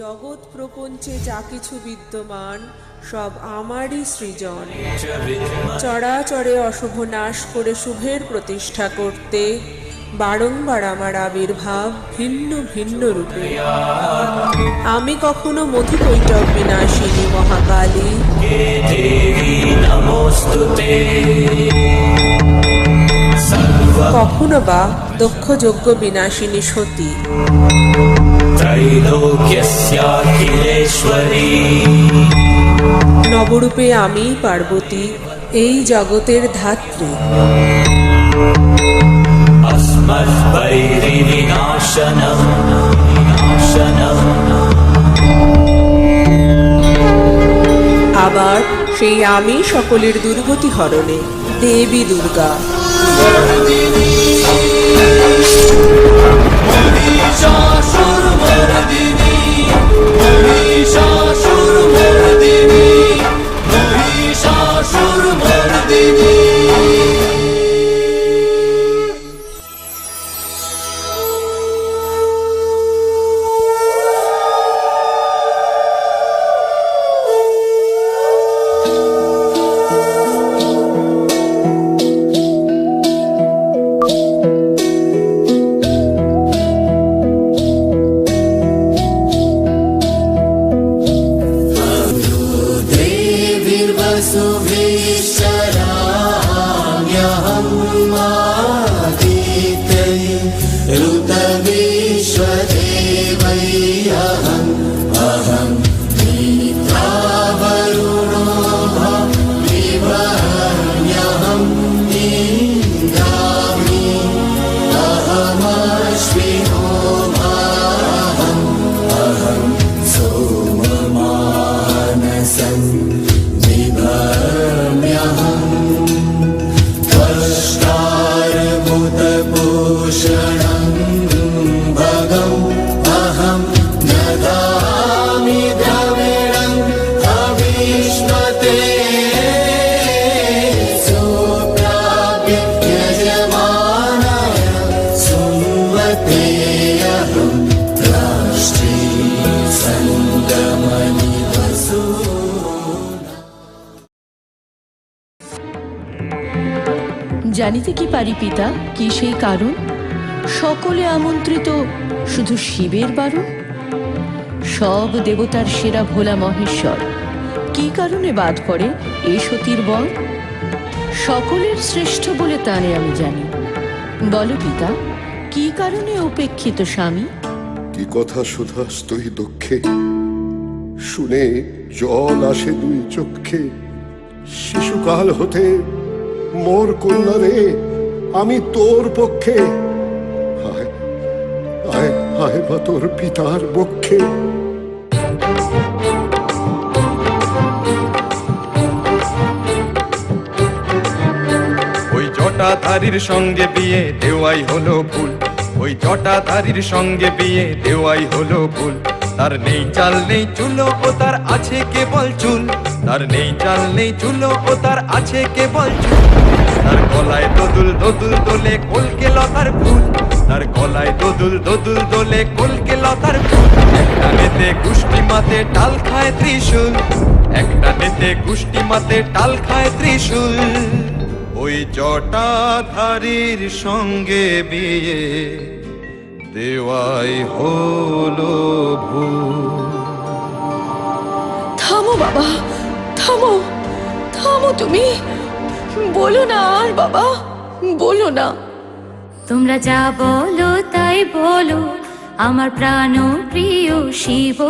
জগৎ প্রপঞ্চে যা কিছু বিদ্যমান সব আমারই সৃজন। চরাচরে অশুভ নাশ করে শুভের প্রতিষ্ঠা করতে বারংবার আমার আবির্ভাব ভিন্ন ভিন্ন রূপে। আমি কখনো মধুকৈটব বিনাশিনী মহাকালী, কখনো বা দক্ষ যজ্ঞ বিনাশিনী সতী, নবরূপে আমি পার্বতী, এই জগতের ধাত্রী। আবার সেই আমি সকলের দুর্গতি হরণে দেবী দুর্গা। জানিতে কি পারি পিতা, কি সেই কারণ সকলে আমন্ত্রিত শুধু শিবের বারণ? সব দেবতার সেরা ভোলা মহেশ্বর, কি কারণে বাদ পড়ে এ সতীর বর? সকলের শ্রেষ্ঠ বলে তানে আমি জানি, বলো পিতা কি কারণে উপেক্ষিত স্বামী? কি কথা শুধাস্তই দুঃখে, শুনে জল আসে দুই চক্ষে। শিশুকাল হতে মোর কন্যা রে, আমি তোর পক্ষে। হায় হায় হায় বা তোর পিতার পক্ষে। ওই জটাধারীর সঙ্গে বিয়ে দেওয়াই হলো ভুল, ওই জটাধারীর সঙ্গে বিয়ে দেওয়াই হলো ভুল। তার নেই চাল নেই চুলো ও তার আছে কেবল চুল, তার নেই চাল নেই চুলো ও তার আছে কেবল চুল। তার গলায় দোদুল দোদুল দোলে কলকে লতার ফুল, তার গলায় দোদুল দোদুল দোলে কলকে লতার ফুল। একটা নেতে গুষ্টি মাতে টাল খায় ত্রিশূল, একটা নেতে গুষ্টি মাতে টাল খায় ত্রিশূল। ওই জটাধারীর সঙ্গে বিয়ে দেওয়াই হলো ভুল। থামো থামো বাবা, থামো, থামো তুমি, বলো না আর বাবা, বলো না। তোমরা যা বলো তাই বলো, আমার প্রাণ প্রিয় শিব,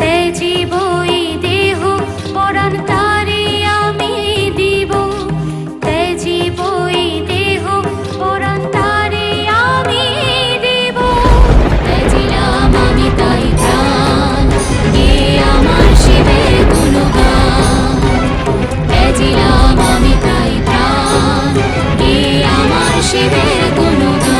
তেজিব এই দেহ পরাণ তারে আমি দিব, তেজিব এই দেহ পরাণ তারে আমি দিব, তেজিলাম আমি তাই প্রাণ, গে আমার শিবের গুণগান, তেজিলাম আমি তাই প্রাণ, গে আমার শিবের গুণগান।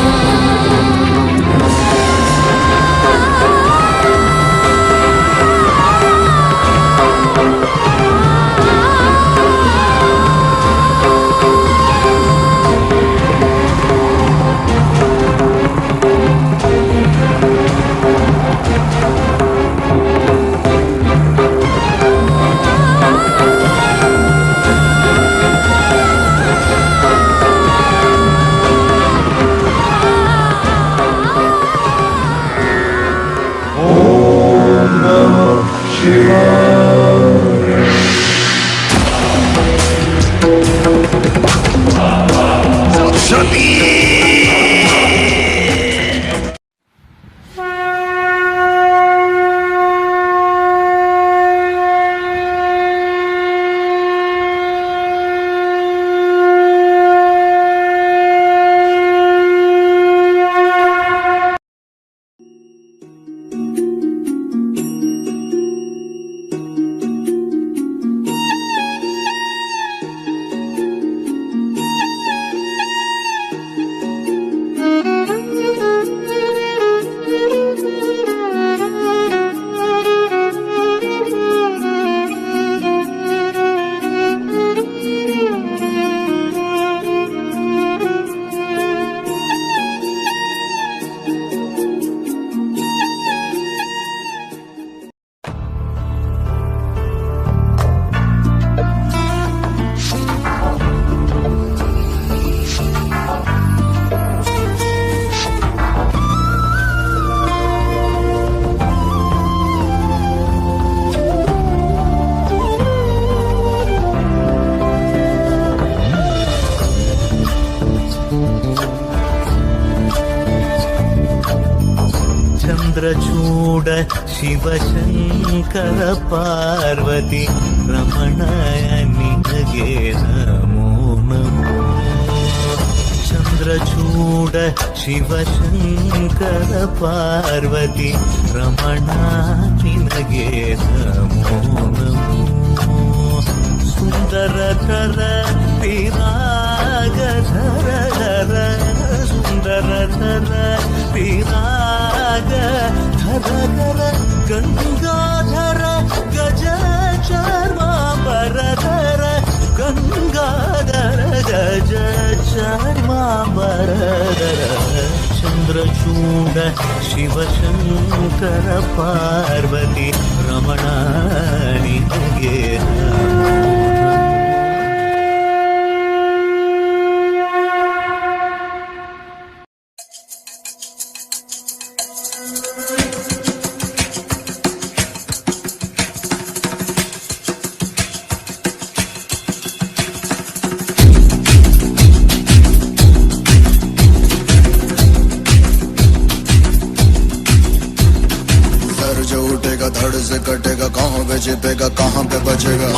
चंद्रचूड शिवशंकर पार्वती रमणाय निनगे नमो नमो। चंद्रचूड शिवशंकर पार्वती रमणा निनगे नमो नमो। सुंदरतर विराग धर धर, सुंदरतर विराग धर धर, गंगाधर गज चर्मांबर धर, गंगाधर गज चर्मांबर धर। चंद्रचूड शिवशंकर पार्वती रमणा निनगे नमो। धड़ से कटेगा, कहाँ पे छिपेगा, कहाँ पे बचेगा।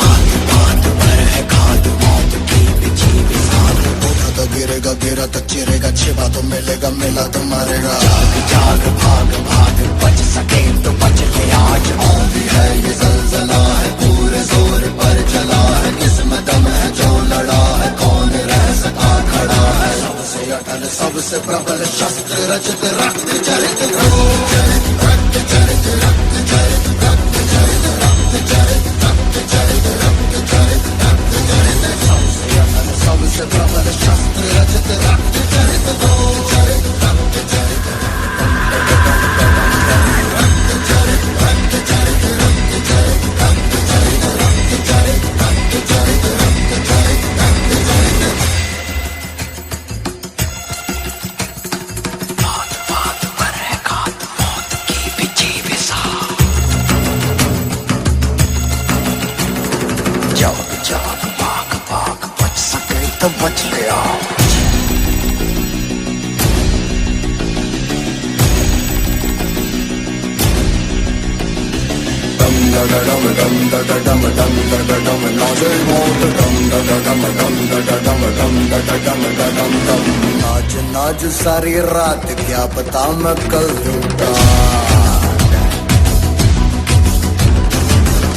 उठा तो गिरेगा, गिरा तो चिरेगा, छिपा तो मिलेगा, मिला तो मारेगा। जाग भाग भाग बच सके तो बच ले आज, आंधी है ये ज़लज़ला है, पूरे जोर पर चला है, किस्मत दम है जो लड़ा है, कौन रह सका खड़ा है। सबसे अटल सबसे प्रबल शस्त्र रचित रक्त चरित, रक्त चरित रक्त चरित, रक्त चरित रक्त चरित, रक्त चरित रक्त चरित, रक्त चरित रक्त चरित। सबसे अटल सबसे प्रबल शस्त्र रचित रक्त चरित, दो चरित रक्त चरित, रक्त चरित रक्त चरित, रक्त चरित रक्त चरित, रक्त चरित रक्त चरित, रक्त चरित रक्त चरित। जाग भाग भाग बच सके तो बच गया dum da da dum dum da da dum dum da da dum नाचे मौत dum da da dum dum da da dum dum da da dum da dum dum नाच नाच सारी रात क्या पता मैं कल लूटा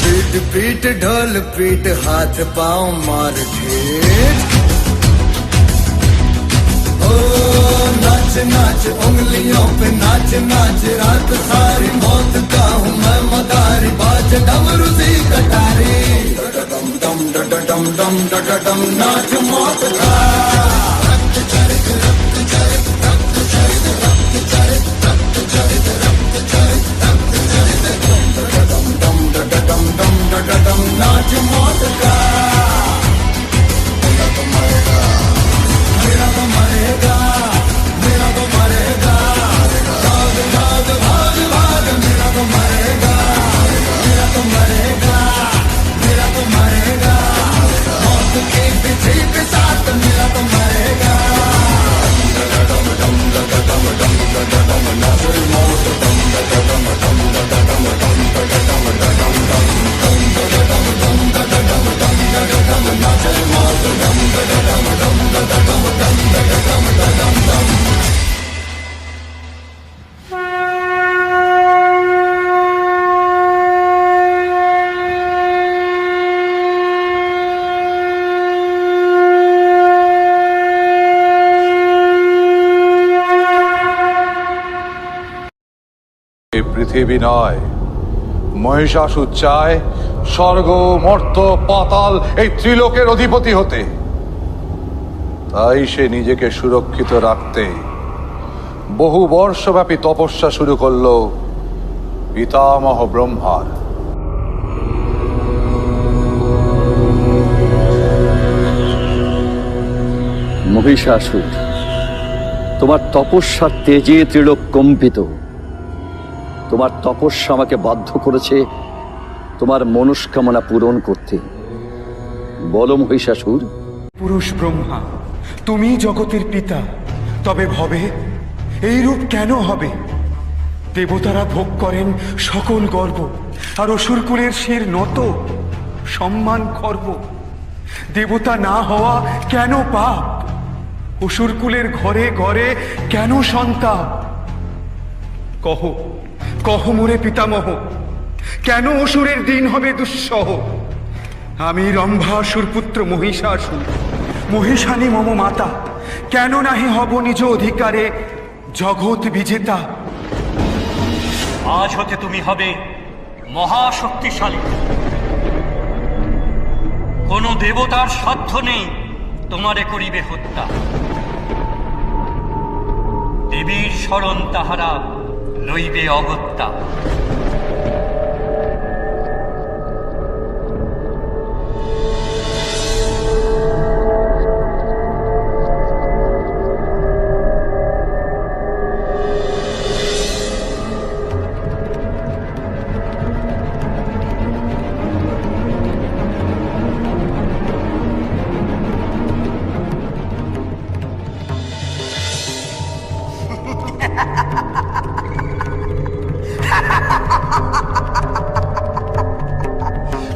पीट पीट ढोल पीट हाथ पाँव मार ठेठ ओ नाच नाच उंगलियों पे नाच नाच रात सारी मौत का हूँ मैं मदारी बाज डमरू सी कटारी डम डम डम डम डम डम डम नाच मौत का रक्त चरित रक्त चरित रक्त चरित रक्त चरित रक्त चरित रक्त चरित रक्त चरित डम डम डम डम डम डम नाच मौत का मेरा तो मरेगा मेरा तो मरेगा मेरा तो मरेगा भाग भाग भाग भाग मेरा तो मरेगा मेरा तो मरेगा मेरा तो मरेगा मौत के पीछे के साथ मेरा तो मरेगा পৃথিবী নয়, মহিষাসুর চায় স্বর্গ মর্ত্য পাতাল এই ত্রিলোকের অধিপতি হতে। তাই সে নিজেকে সুরক্ষিত রাখতে বহু বর্ষব্যাপী তপস্যা শুরু করল পিতামহ ব্রহ্মার। মহিষাসুর, তোমার তপস্যার তেজে ত্রিলোক কম্পিত। তোমার তপস্যা আমাকে বাধ্য করেছে তোমার মনস্কামনা পূরণ করতে। বলো মহিষাসুর। পুরুষ ব্রহ্মা, তুমি জগতের পিতা, তবে ভবে এই রূপ কেন হবে? দেবতারা ভোগ করেন সকল গর্ব, আর অসুরকুলের শির নত সম্মান খর্ব। দেবতা না হওয়া কেন পাপ? অসুরকুলের ঘরে ঘরে কেন সন্তাপ? কহ কহ মোরে পিতামহ, কেন অসুরের দিন হবে দুঃসহ? আমি রম্ভাসুর পুত্র মহিষাসুর, মহিষানী মম মাতা, কেন নাহি হব নিজ অধিকারে জগৎ বিজেতা? আজ হতে তুমি হবে মহাশক্তিশালী। কোন দেবতার সাধ্য নেই তোমারে করিবে হত্যা। দেবীর শরণ তাহারা লইবে অগত্যা।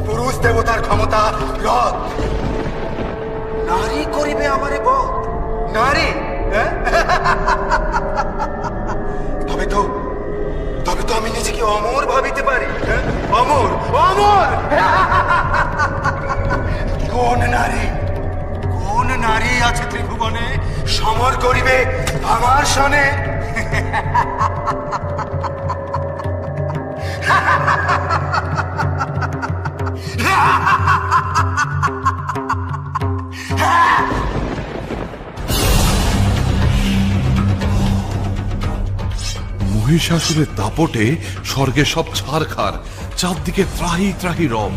পুরুষ দেবতার ক্ষমতা রথ, নারী করিবে আমারে বধ। নারী তবে তো আমি নিজেকে অমর ভাবিতে পারি। অমর অমর কোন নারী আছে ত্রিভুবনে সমর করিবে আমার সনে? মহিষাসুরের দাপটে স্বর্গে সব ছারখার, চারদিকে ত্রাহি ত্রাহি রব।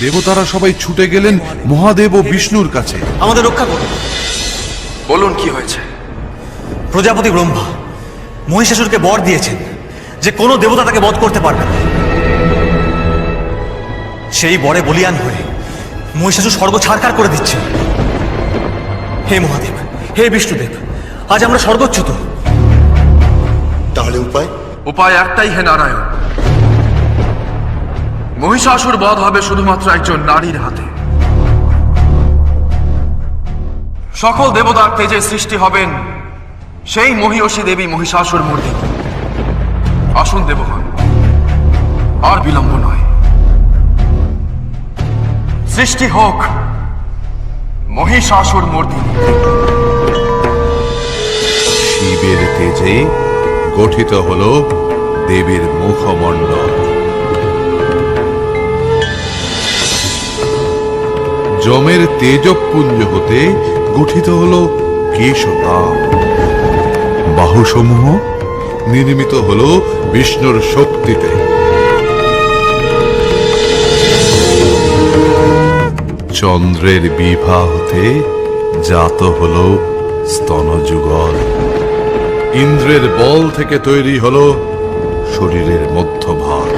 দেবতারা সবাই ছুটে গেলেন মহাদেব ও বিষ্ণুর কাছে। আমাদের রক্ষা করুন। বলুন কি হয়েছে? প্রজাপতি ব্রহ্মা মহিষাসুরকে বর দিয়েছেন যে কোনো দেবতা তাকে বধ করতে পারবে না। সেই বরে বলিয়ান হয়ে মহিষাসুর স্বর্গ ছাড়খাড় করে দিচ্ছে। হে মহাদেব, হে বিষ্ণুদেব, আজ আমরা স্বর্গচ্যুত। তাহলে উপায়? উপায় একটাই হে নারায়ণ, মহিষাসুর বধ হবে শুধুমাত্র একজন নারীর হাতে। সকল দেবতার তেজে সৃষ্টি হবেন সেই মহিষী দেবী মহিষাসুর মর্দিনী। আসুন দেবগণ, আর বিলম্ব নয়, সৃষ্টি হোক মহিষাসুর মর্দিনী। শিবের তেজে গঠিত হল দেবীর মুখমণ্ডল। যমের তেজপুঞ্জ হতে গঠিত হল কেশদাম। বাহুসমূহ নির্মিত হল বিষ্ণুর শক্তিতে। চন্দ্রের বিভা হতে জাত হল স্তনযুগল। ইন্দ্রের বল থেকে তৈরি হল শরীরের মধ্যভাগ।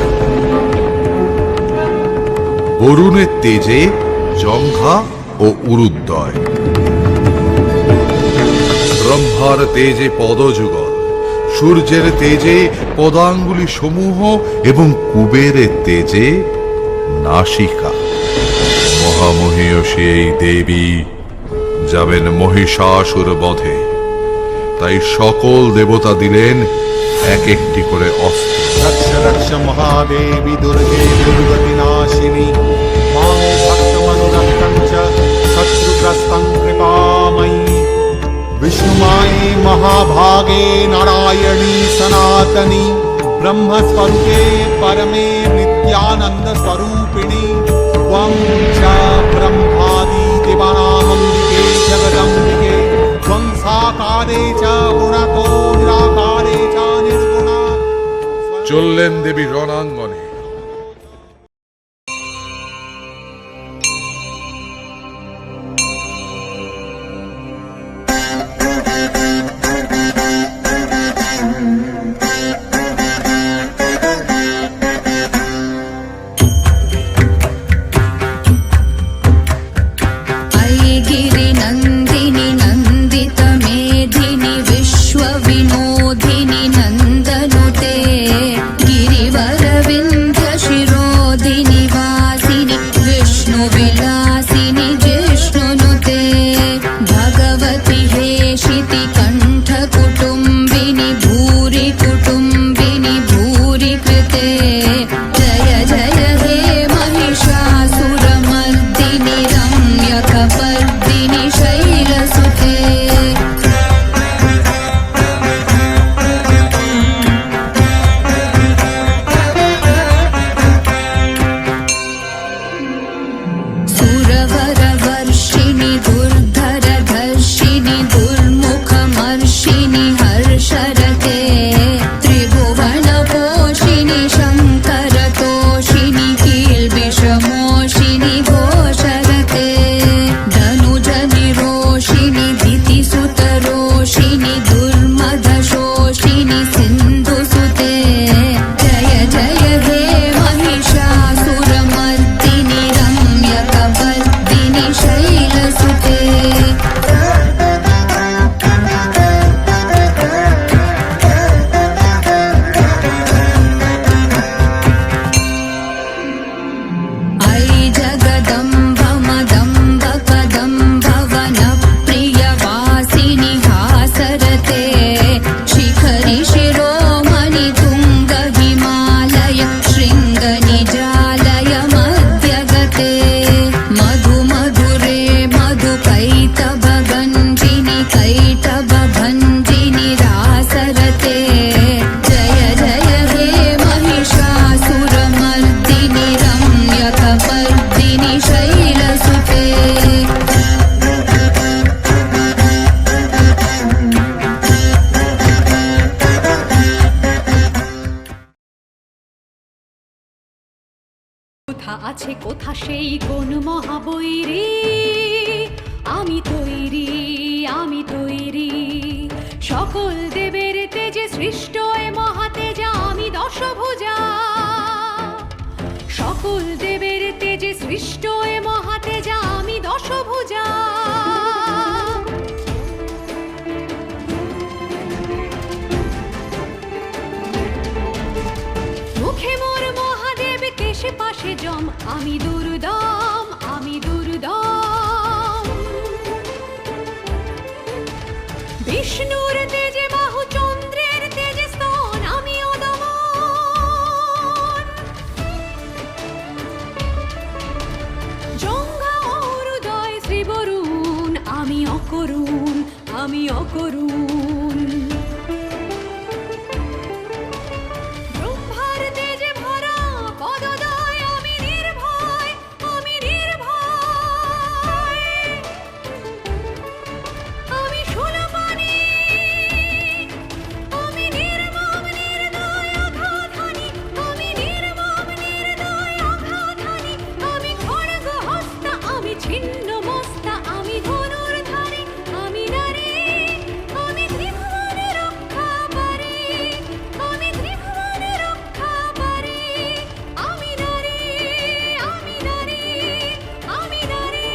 বরুণের তেজে জঙ্ঘা ও উরুদ্বয়। ব্রহ্মার তেজে পদযুগল, সূর্যের তেজে পদাঙ্গুলি সমূহ এবং কুবেরের তেজে নাসিকা। মহামহিষী এই দেবী যাবেন মহিষাসুর বধে, তাই সকল দেবতা দিলেন এক একটি করে অস্ত্র। রক্ষ রক্ষ মহাদেবী দুর্গে দুর্গতি নাশিনী, মাং ভক্তমনুরক্তং চ শত্রুগ্রস্तं কৃপাময়ী। विष्णुमाये महाभागे नारायणी सनातनी, ब्रह्मस्वरूपे परमे नित्यानंद स्वरूपिणी। त्वं च ब्रह्मादि देवानामम्बिके जगदम्बिके, त्वं साकारे च गुणतो निराकारे च निर्गुणा। চললেন দেবী রণাঙ্গনে। আছে কোথা সেই কোন মহাবৈরী, আমি তৈরি সকল দেবের তেজে সৃষ্ট এ মহাতেজা আমি দশভুজা, সকল দেবের তেজে সৃষ্ট এ মহাতেজা আমি দশভুজা। মুখে মোর মহাদেব, কেশে পাশে জম, আমি দুর্দম, আমি দুর্দম। বিষ্ণুর তেজে বাহু, চন্দ্রের তেজে স্তন, আমি অদমন। জঙ্ঘা অরুদয় শ্রীবরুণ, আমি অকরুণ, আমি অকরুণ। ব্রহ্মার তেজে ভরা পদদয়, আমি নির্ভয়, আমি নির্ভয়। আমি শূলপাণি, আমি নির্মম নির্দয় অঘাতহানি, আমি নির্মম নির্দয় অঘাতহানি। আমি খড়গ হস্তা, আমি ছিন্ন মস্তা, আমি ধনুর্ধারী, আমি নারী, আমি ত্রিভুবনে রক্ষা পারি, আমি ত্রিভুবনে রক্ষা পারি। আমি নারী, আমি নারী, আমি নারী।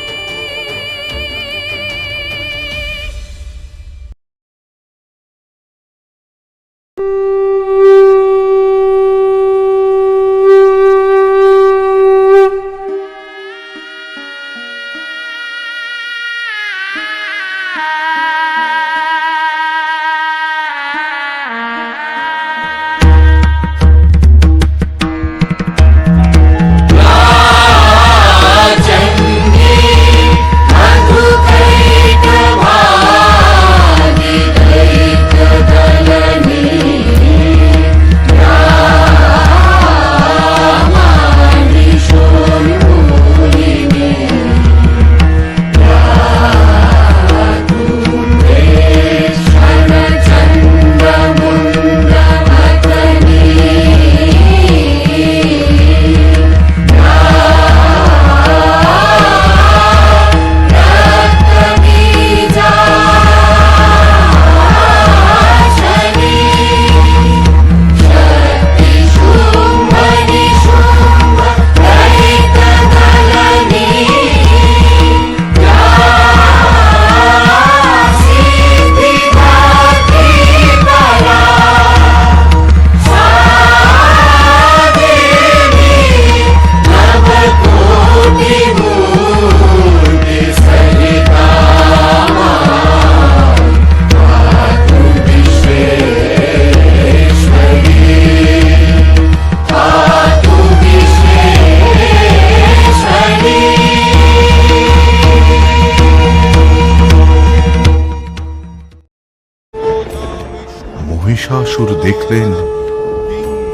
মহিষাসুর দেখলেন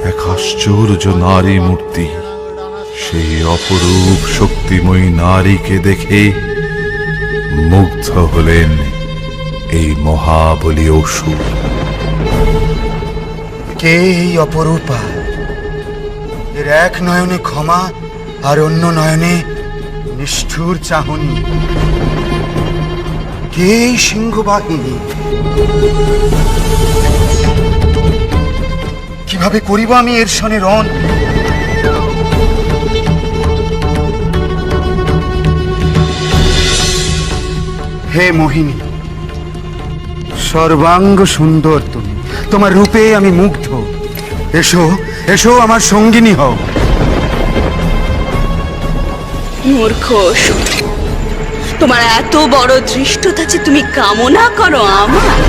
এক আশ্চর্য নারী মূর্তি। সেই অপরূপ শক্তিময়ী নারীকে দেখে মুগ্ধ হলেন এই মহাবলী অসুর। কে এই অপরূপা? এর এক নয়নে ক্ষমা আর অন্য নয়নে নিষ্ঠুর চাহনি। কে এই সিংহবাহিনী? কিভাবে করিব আমি এর সনে রণ? হে মোহিনী, সর্বাঙ্গ সুন্দর তুমি, তোমার রূপে আমি মুগ্ধ। এসো এসো, আমার সঙ্গিনী হও। মূর্খ অসুর, তোমার এত বড় ধৃষ্টতা যে তুমি কামনা করো আমার,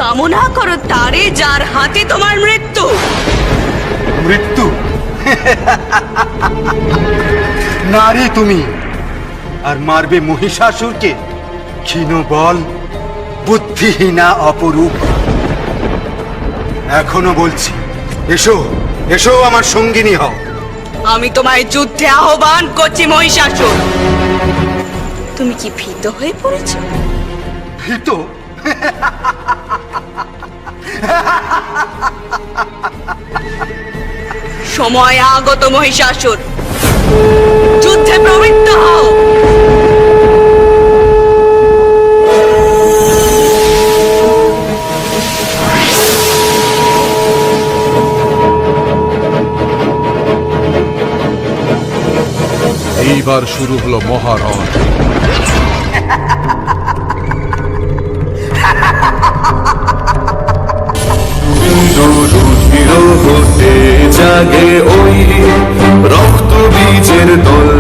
কামনা করো তারে যার হাতে তোমার মৃত্যু। মৃত্যু? নারী তুমি, আর মারবে মহিষাসুরকে? ক্ষীণ বল, বুদ্ধিহীনা অপরূপ। এখনো বলছি, এসো এসো, আমার সঙ্গিনী হও। আমি তোমায় যুদ্ধে আহ্বান করছি মহিষাসুর। তুমি কি ভীত হয়ে পড়েছ? ভীত? সময় আগত মহিষাসুর, যুদ্ধে প্রবৃত্ত হও। এইবার শুরু হলো মহারণ। হতে জাগে ওই রক্ত বীজের দল,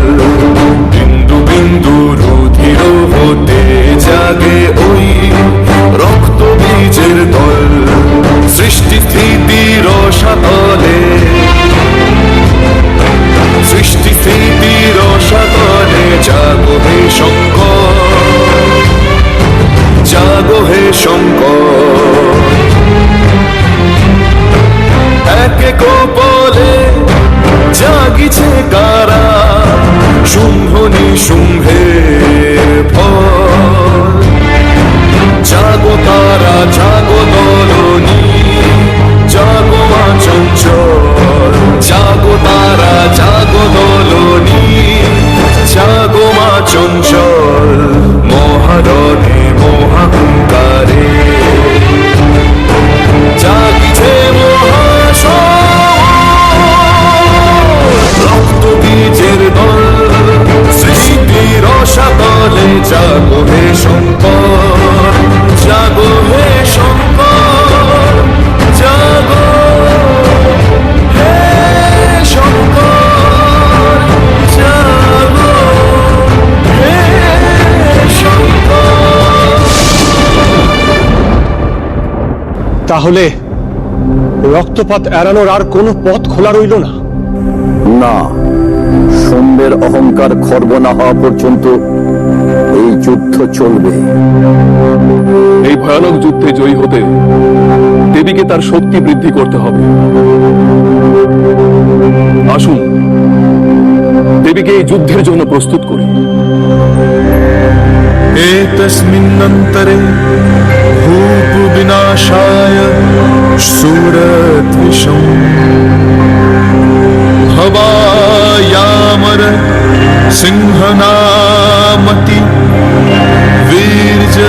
বিন্দু বিন্দু রুধির হতে জাগে ওই রক্ত বীজের দল। সৃষ্টি স্থিতির রসাতলে, সৃষ্টি স্থিতির রসাতলে জাগো হে শঙ্কর, জাগো হে শঙ্কর। একে কপলে জাগিছে কারা শুম্ভ নিশুম্ভের ফল। জাগো তারা জাগো দলনি, জাগো মা চঞ্চল। জাগো তারা জাগো দলনি, জাগো মা চঞ্চল। মহারণে মহাহুঙ্কারে জাগিছে রক্ত বীজের দল। সৃষ্টির রসাতলে জাগো হে শঙ্কর, জাগো হে শঙ্কর, জাগো হে শঙ্কর, জাগো হে শঙ্কর। তাহলে রক্তপাত এড়ানোর আর কোনো পথ খোলা রইল না? না, শুম্ভের অহংকার খর্ব না হওয়া পর্যন্ত এই যুদ্ধ চলবে। এই ভয়ানক যুদ্ধে জয়ী হতে দেবীকে তার শক্তি বৃদ্ধি করতে হবে। আসুন দেবীকে এই যুদ্ধের জন্য প্রস্তুত করি। एतस्मिन्नन्तरे भूप विनाशाय सुरद्विषम् भवायामर सिंहनामति वीर्यबलान्विताः।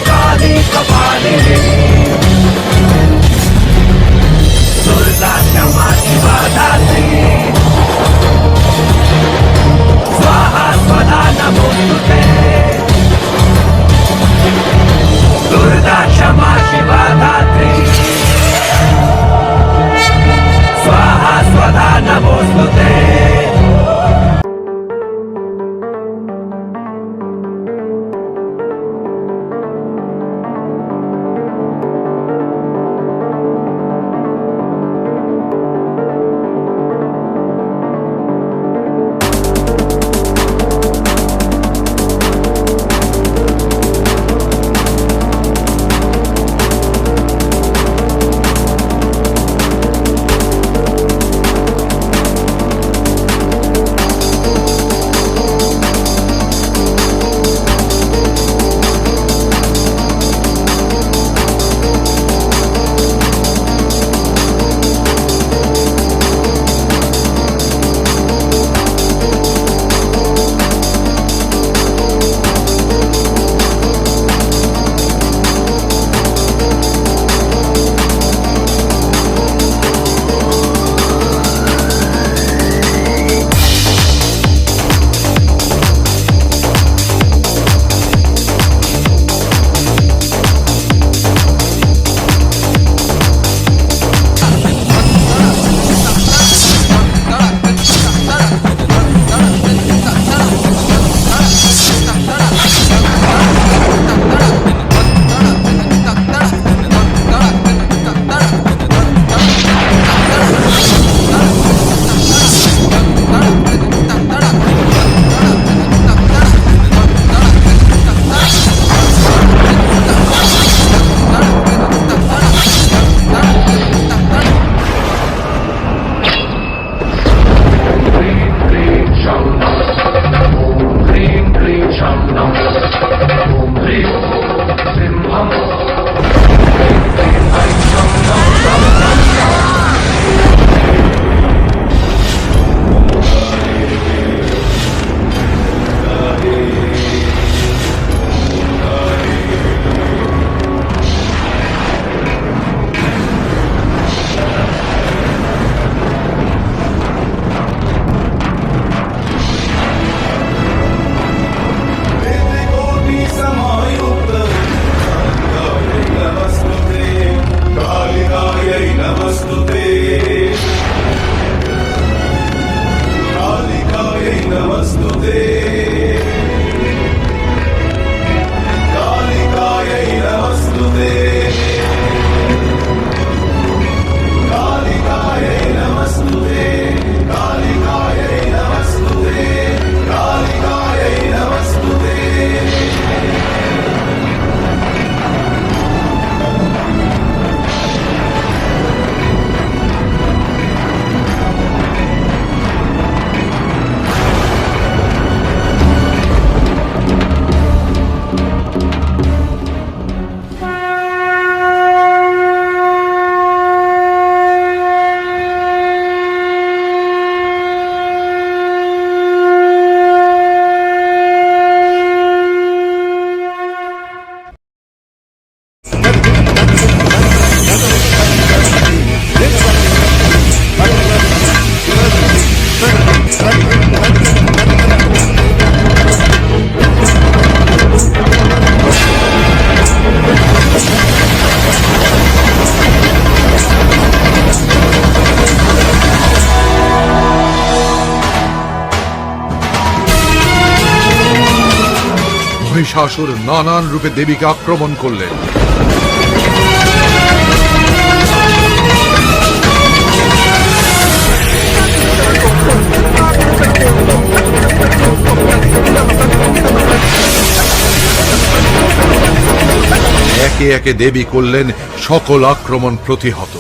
Kali Kapali মহিষাসুর নানান রূপে দেবীকে আক্রমণ করলেন। একে একে দেবী করলেন সকল আক্রমণ প্রতিহত।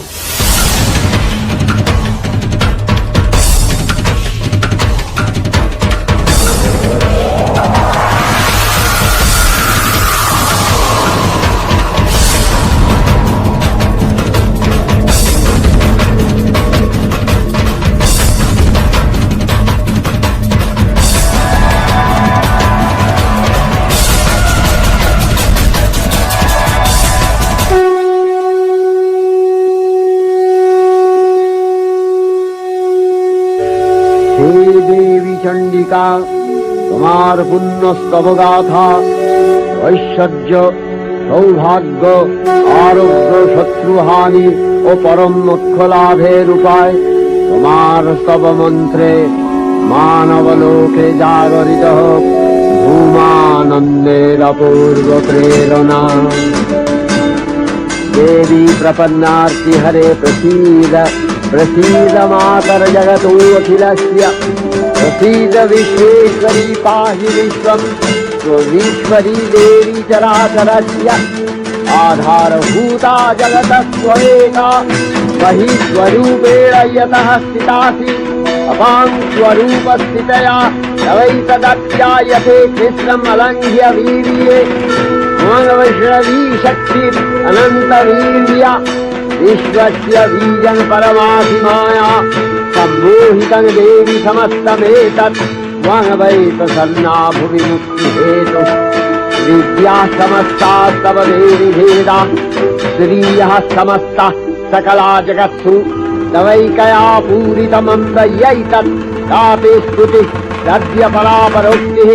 देवी चंडिका तुम्हार पुण्य स्तव गाथा ऐश्वर्य सौभाग्य आरोग्य शत्रुहानि और परम मोक्ष लाभेर उपाय तुम्हार स्तव मंत्रे मानवलोके जागरित भूमानंदेर अपूर्व प्रेरणा। देवी प्रपन्नार्ति हरे प्रसीद प्रसीद मातर जगतोऽखिलस्य प्रसीद विश्वेश्वरी पाहि विश्वं त्वमीश्वरी देवी चराचरस्य आधारभूता जगतः त्वमेका मही स्वरूपेण यतः स्थितासि अपां स्वरूपस्थितया तवैतदध्यायते कृष्णम् अलङ्घ्य वीर्ये वैष्णवी शक्ति अनन्तवीर्या विश्वस्य बीजं परमाधिमाया सम्मोहितं देवी समस्तमेतत् त्वं वै प्रसन्ना भुवि मुक्तिहेतु। विद्या समस्ता तव देवी भेदा श्रियः समस्ता सकला जगत्सु तवैकया पूरितमन्तयैतत् तापे स्तुतिः सद्य परापरोक्तिः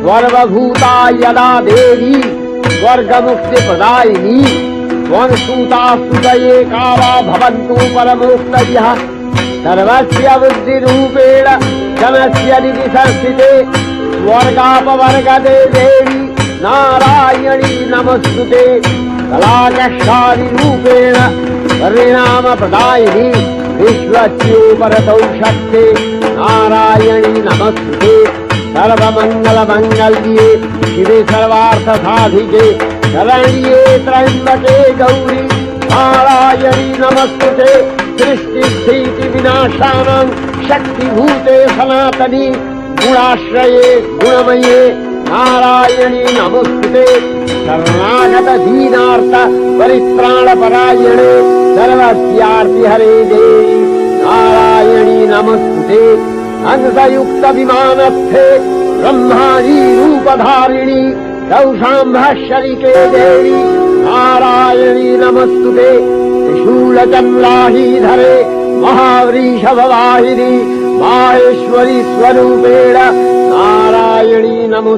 सर्वभूता यदा देवी स्वर्गमुक्तिप्रदायिनी त्वं स्तुतास्तुतये का वा भवन्तु परमोक्तयः सर्वस्य बुद्धिरूपेण जनस्य निधि संस्थिते स्वर्गापवर्गदे देवी नारायणी नमस्तुते कलाकक्षादि रूपेण परिणाम प्रदायिनी विश्वस्योपरतौ शक्ते नारायणी नमस्तुते सर्वमंगल मंगल्ये शिवे सर्वार्थ साधिके शरण्ये त्र्यंबके गौरी नारायणी नमस्तुते सृष्टि स्थिति विनाशानां शक्तिभूते सनातनी गुणाश्रये गुणमये नारायणी नमस्तुते शरणागत दीनार्थ परित्राण परायणे सर्वस्यार्ति हरे देवी नारायणी नमस्तुते अंशयुक्त विमानस्थे ब्रह्माणी रूपधारिणी सौषाम्भशरिके देवी नारायणी नमस्तुते त्रिशूलचन्द्राहीधरे महावृषभवाहिनी माहेश्वरी स्वरूपेण नारायणी नमो।